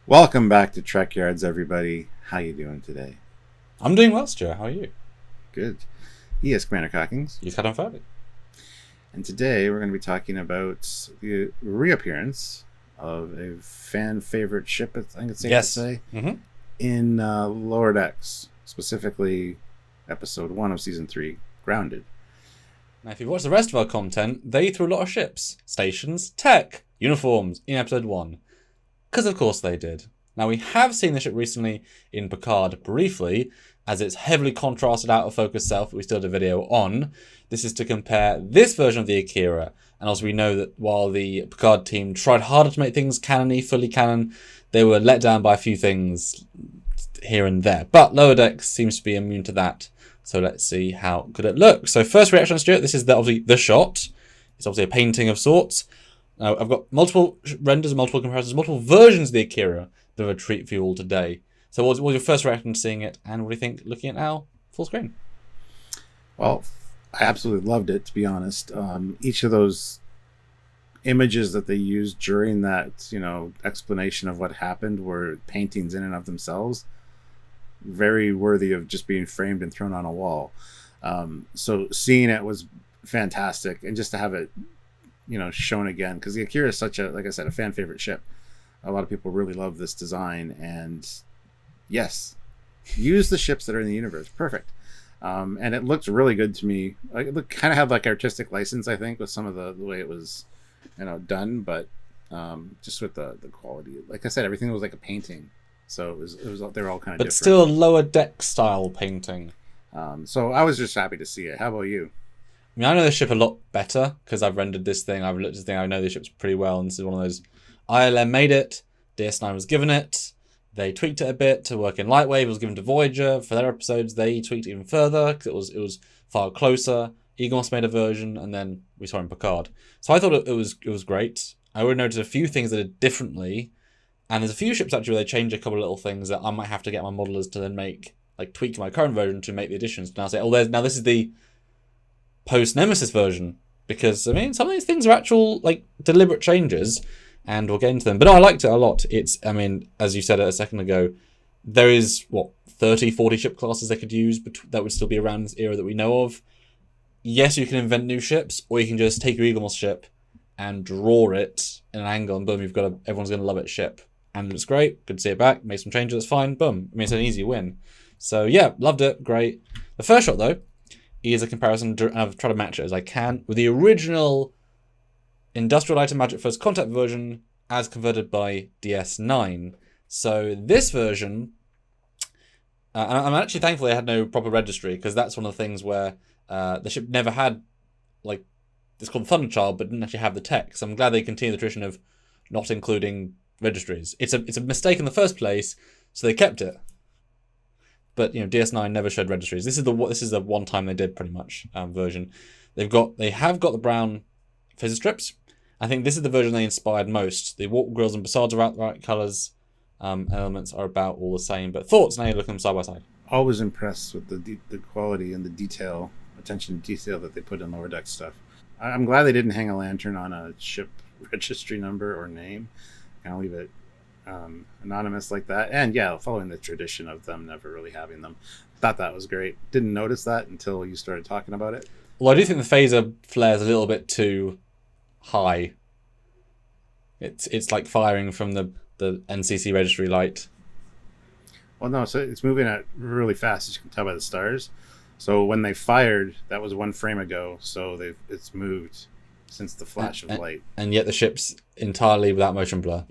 Welcome back to Trekyards, everybody. How you doing today? I'm doing well, Stuart. How are you? Good. He is Commander Cockings. He's had on Foley. And today we're going to be talking about the reappearance of a fan favorite ship, I think it's safe to say, in Lower Decks, specifically episode 1 of season 3, Grounded. Now, if you've watched the rest of our content, they threw a lot of ships, stations, tech, uniforms in episode 1. Because of course they did. Now, we have seen the ship recently in Picard briefly, as it's heavily contrasted out of focus self, we still did a video on. This is to compare this version of the Akira, and also we know that while the Picard team tried harder to make things canon-y, fully canon, they were let down by a few things here and there. But Lower Decks seems to be immune to that, so let's see how good it looks. So first reaction, Stuart, this is obviously the shot. It's obviously a painting of sorts. Now, I've got multiple renders, multiple comparisons, multiple versions of the Akira. Bit of a treat for you all today. So what was your first reaction to seeing it, and what do you think looking at now full screen? Well, I absolutely loved it, to be honest. Each of those images that they used during that, explanation of what happened were paintings in and of themselves. Very worthy of just being framed and thrown on a wall. So seeing it was fantastic, and just to have it shown again, because the Akira is such a, like I said, a fan favorite ship. A lot of people really love this design, and yes, use the ships that are in the universe. Perfect. And it looked really good to me. It kind of had like artistic license, I think, with some of the way it was done, but just with the quality, like I said, everything was like a painting, so it was they were all kind of but different. Still a Lower Deck style painting. So I was just happy to see it. How about you? I mean, I know the ship a lot better because I've rendered this thing, I've looked at this thing, I know the ships pretty well, and this is one of those. ILM made it, DS9 was given it, they tweaked it a bit to work in Lightwave, it was given to Voyager. For their episodes, they tweaked it even further because it was far closer. Egos made a version, and then we saw in Picard. So I thought it was great. I would notice a few things that are differently, and there's a few ships actually where they change a couple of little things that I might have to get my modelers to then make, like tweak my current version to make the additions. Now say, now this is the post-Nemesis version, because I mean some of these things are actual like deliberate changes, and we'll get into them. But no, I liked it a lot. It's, I mean, as you said a second ago, there is 30, 40 ship classes they could use that would still be around this era that we know of. Yes, you can invent new ships, or you can just take your Eaglemoss ship and draw it in an angle, and boom, everyone's going to love it ship. And it's great. Good to see it back. Make some changes, it's fine. Boom. I mean, it's an easy win. So yeah, loved it. Great. The first shot though is a comparison, and I've tried to match it as I can with the original Industrial Light and Magic First Contact version as converted by DS9. So this version, and I'm actually thankful they had no proper registry, because that's one of the things where the ship never had, like, it's called Thunderchild, but didn't actually have the tech. So I'm glad they continue the tradition of not including registries. It's a mistake in the first place, so they kept it. But DS9 never showed registries. This is the one time they did pretty much version. They have got the brown physics strips. I think this is the version they inspired most. The warp grills and facades are out the right colours. Elements are about all the same. But thoughts now you look at them side by side. Always impressed with the quality and the attention to detail that they put in Lower Deck stuff. I'm glad they didn't hang a lantern on a ship registry number or name. Kind of leave it anonymous like that. And yeah, following the tradition of them never really having them. Thought that was great. Didn't notice that until you started talking about it. Well, I do think the phaser flare is a little bit too high. It's like firing from the NCC registry light. Well, no, so it's moving at really fast, as you can tell by the stars. So when they fired, that was 1 frame ago. So it's moved since the flash of light. And yet the ship's entirely without motion blur.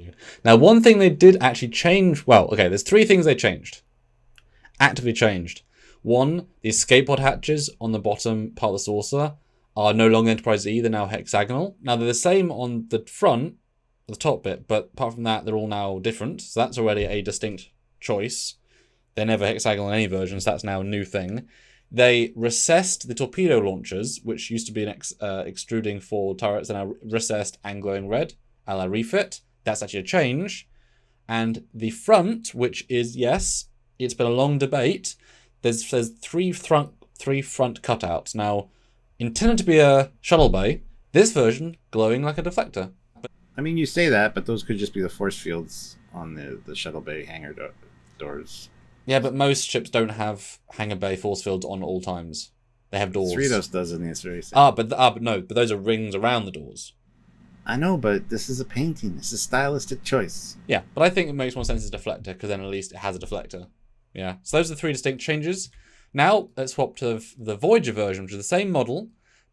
Now, one thing they did actually change. Well, okay, there's 3 things they changed. Actively changed. 1, the escape pod hatches on the bottom part of the saucer are no longer Enterprise E, they're now hexagonal. Now, they're the same on the front, the top bit, but apart from that, they're all now different. So that's already a distinct choice. They're never hexagonal in any version, so that's now a new thing. They recessed the torpedo launchers, which used to be an extruding forward turrets, and now recessed and glowing red, a la refit. That's actually a change. And the front, which is, yes, it's been a long debate. There's 3 front cutouts. Now, intended to be a shuttle bay, this version glowing like a deflector. I mean, you say that, but those could just be the force fields on the shuttle bay hangar doors. Yeah, but most ships don't have hangar bay force fields on all times. They have doors. Cerritos does in this very same. But no, but those are rings around the doors. I know, but this is a painting. This is a stylistic choice. Yeah, but I think it makes more sense as a deflector, because then at least it has a deflector. Yeah, so those are the 3 distinct changes. Now, let's swap to the Voyager version, which is the same model,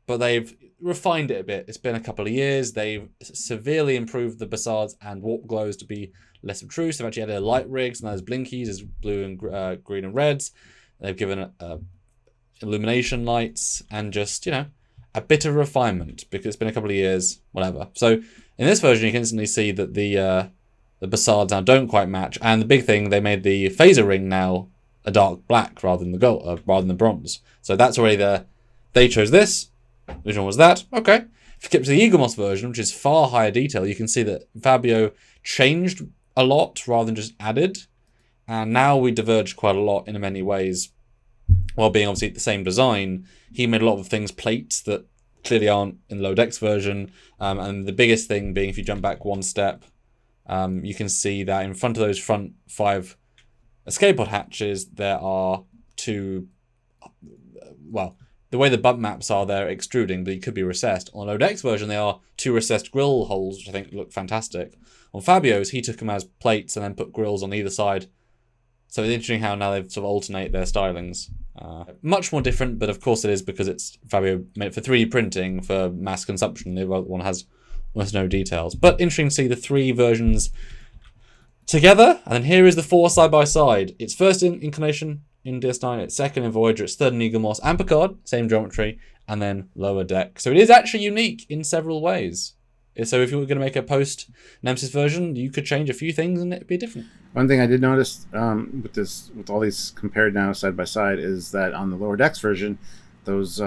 but they've refined it a bit. It's been a couple of years. They've severely improved the facades and warp glows to be less obtrusive. They've actually added light rigs, and those blinkies is blue and green and reds. They've given illumination lights and just, a bit of refinement, because it's been a couple of years, whatever. So in this version, you can instantly see that the facades now don't quite match. And the big thing, they made the phaser ring now a dark black rather than the gold, rather than bronze. So that's already there. They chose this. Which one was that? Okay. If you skip to the Eaglemoss version, which is far higher detail, you can see that Fabio changed a lot rather than just added. And now we diverge quite a lot in many ways. While being obviously the same design, he made a lot of things plates that clearly aren't in the Low Decks version. And the biggest thing being, if you jump back one step, you can see that in front of those front 5 escape pod hatches, there are 2... Well, the way the bump maps are, they're extruding, but they could be recessed. On the Low Decks version, they are 2 recessed grill holes, which I think look fantastic. On Fabio's, he took them as plates and then put grills on either side. So it's interesting how now they've sort of alternate their stylings. Much more different, but of course it is, because it's Fabio made it for 3D printing for mass consumption. The other one has almost no details. But interesting to see the 3 versions together. And then here is the 4 side by side. It's first in inclination in DS9, it's second in Voyager, it's third in Eaglemoss and Picard, same geometry, and then Lower Deck. So it is actually unique in several ways. So if you were going to make a post-Nemesis version, you could change a few things and it'd be different. One thing I did notice with all these compared now side by side, is that on the Lower Decks version, those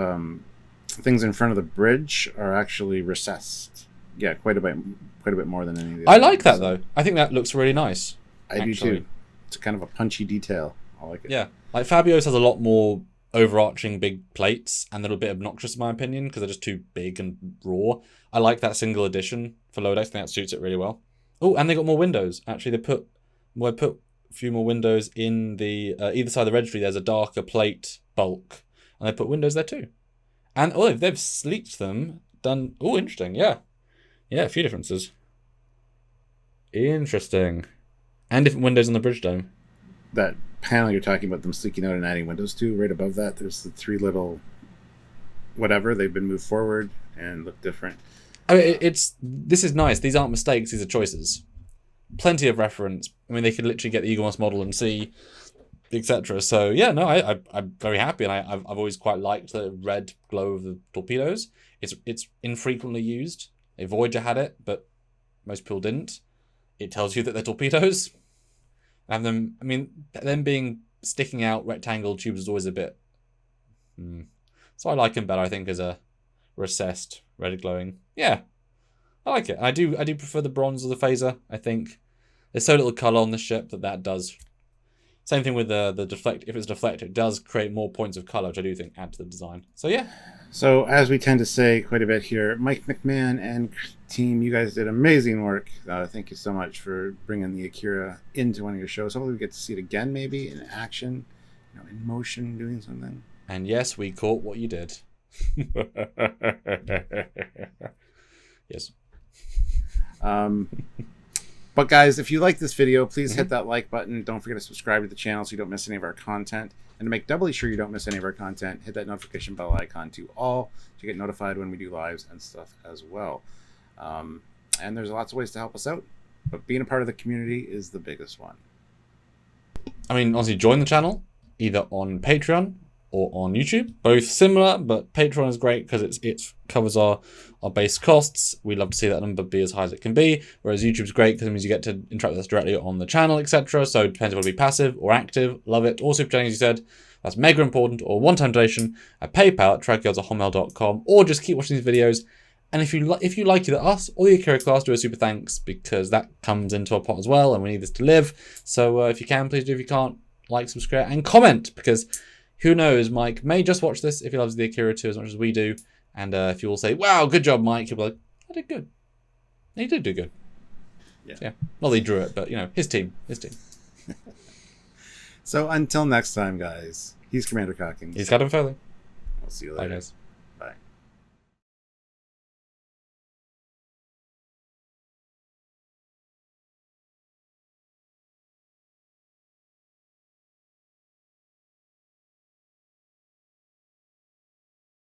things in front of the bridge are actually recessed. Yeah, quite a bit more than any of the I other like ones, that though. I think that looks really nice. I do too. It's kind of a punchy detail. I like it. Yeah, like Fabio's has a lot more overarching big plates, and they're a bit obnoxious in my opinion because they're just too big and raw. I like that single edition for Low Decks. I think that suits it really well. Oh, and they got more windows. Actually, they put a few more windows in the either side of the registry. There's a darker plate bulk, and they put windows there too. And they've sleeked them. Done. Oh, interesting. Yeah, a few differences. Interesting, and different windows on the bridge dome. That panel you're talking about, them sleeking out and adding windows to, right above that, there's the 3 little whatever. They've been moved forward and look different. I mean, this is nice. These aren't mistakes. These are choices. Plenty of reference. I mean, they could literally get the Eaglemoss model and see, etc. So yeah, no, I'm very happy, and I've always quite liked the red glow of the torpedoes. It's infrequently used. A Voyager had it, but most people didn't. It tells you that they're torpedoes. And them, I mean, them being sticking out rectangle tubes is always a bit. So I like them better, I think, as a recessed red glowing. Yeah, I like it. I do prefer the bronze of the phaser. I think there's so little color on the ship that does. Same thing with the deflect. If it's deflector, it does create more points of color, which I do think add to the design. So yeah. So as we tend to say quite a bit here, Mike McMahon and team, you guys did amazing work. Thank you so much for bringing the Akira into one of your shows. Hopefully we get to see it again, maybe in action, in motion, doing something. And yes, we caught what you did. Yes. But guys, if you like this video, please hit that like button. Don't forget to subscribe to the channel so you don't miss any of our content. And to make doubly sure you don't miss any of our content, hit that notification bell icon to all to get notified when we do lives and stuff as well. And there's lots of ways to help us out, but being a part of the community is the biggest one. I mean, honestly, join the channel either on Patreon or on YouTube. Both similar, but Patreon is great because it covers our base costs. We love to see that number be as high as it can be, whereas YouTube's great because it means you get to interact with us directly on the channel, etc. So it depends if you want to be passive or active. Love it. Or super chatting, as you said. That's mega important, or one-time donation at PayPal at trekyards@hotmail.com, or just keep watching these videos. And if you like either us or the Akira class, do a super thanks, because that comes into our pot as well, and we need this to live. So if you can, please do. If you can't, like, subscribe, and comment, because who knows, Mike may just watch this if he loves the Akira 2 as much as we do. And if you all say, wow, good job, Mike, he'll be like, I did good. And he did do good. Yeah. So, yeah. Not that he drew it, but, his team. So until next time, guys, he's Commander Cockings. He's Captain Foley. We'll see you Bye, later. guys.